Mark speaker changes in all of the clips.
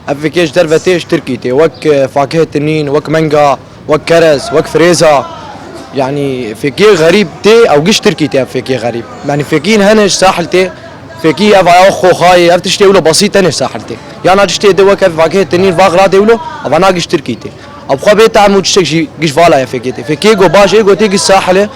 Speaker 1: افكيش درفتيش تركيتي وك فاكهة تنين وك مانجا وك كرز وك فريزة يعني فيكي غريب تي او قش تركيتي فيكي غريب يعني فيكين هنش ساحلتي فيكي افا اخو خاي افتشتي ولو بسيط هنش ساحلتي يعني تشتي دوك فاكهة تنين فاغرا دولو افا ناقش تركيتي ابخو بيت عمود تشتي قش فالا يا فيكيتي فيكي جو باش ايجو تيجي الساحله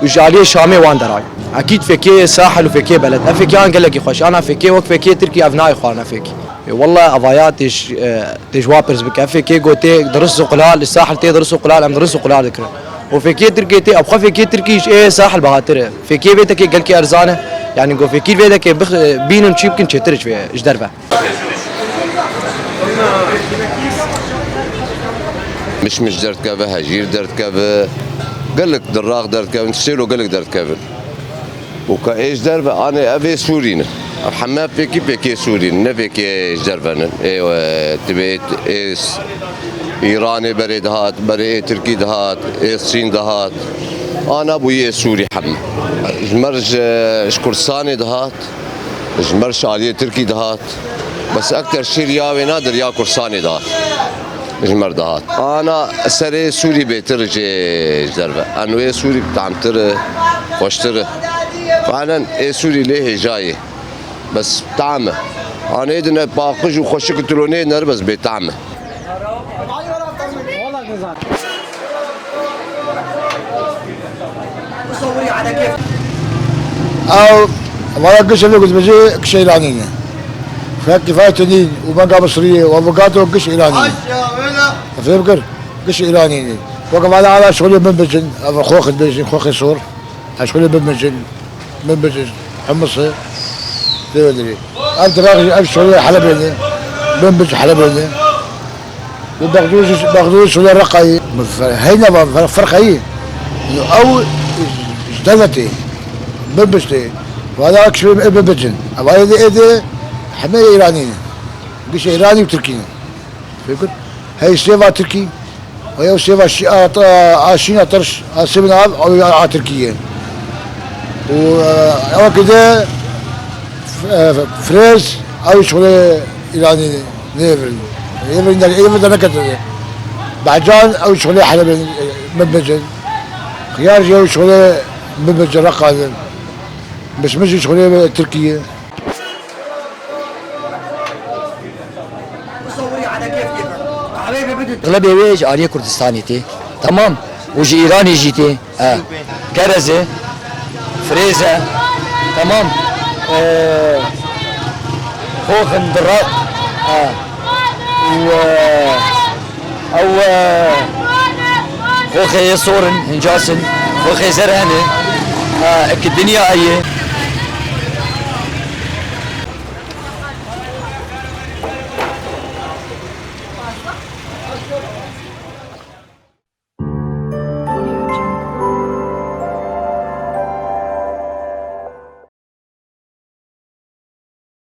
Speaker 1: وجاليه شامي واندراي اكيد فيكي ساحل وفيكي بلد افيكي انا قال لك خوش انا فيكي وك فيكي تركي افناي خوانا فيكي والله افايات تيش وابرز بك افيكي قوتي درسوا قلال الساحل تي درسوا قلال ام درسوا قلال ذكر وفيكي تركي تي ابخو فيكي تركيش ايه ساحل بهاتره فيكي بيتك قال كي ارزانه يعني جو فيكي بيتك بينو تشيب كن تشترج في ايش دربه
Speaker 2: مش درت كابه هجير درت كابه قال لك دراغ درت كابه نسيلو قال لك درت كابه وكايش دربه انا ابي سورينا الحمام بيكي سورينا نبيكي ايش دربه ايوه تبيت ايس ايراني بري دهات بري تركي دهات الصين دهات انا ابوي سوري حم جمرج كرساني دهات جمرش عليه تركي دهات بس اكثر شيء رياوي نادر يا كرساني دهات جمر دهات انا سري سوري بيترج دربه انا ويا سوري بتعمتر خوشتر فعلا ايه سوري ليه جاي بس بطعمه انا ايدنا باقج وخشك تلوني نربز بطعمه
Speaker 3: او والله قش اللي قلت بجي قش ايرانيه فكفايه تنين وبنقى مصريه وافوكاتو قش ايرانيه فهمت قش ايرانيه وقف على شغلي من بجن خوخ بجن خوخ صور شغلي من بجن حمصه تدري انت باغي شغلي حلبيه من بجن حلبيه وباخذوش شغلي رقعي هنا فرق هي او اشتغلتي ببشتي وهذا اكشف ببجن ابغى ايدي حمايه ايرانيه قش ايراني وتركي فكر هي سيفا تركي وهي سيفا عاشين طرش سيفنا او تركيه و كذا فريز او شغله ايراني نيفل يفل نكت بعجان او شغله حلب ببجن خيار جو شغله ببجن رقا بس مش شغله تركيه
Speaker 1: اغلبيه ويج عليه كردستاني تي تمام وجي ايراني جيتي كرزه فريزه تمام خوخن دراق و او خوخي صورن هنجاسن خوخي زرهنه الدنيا ايه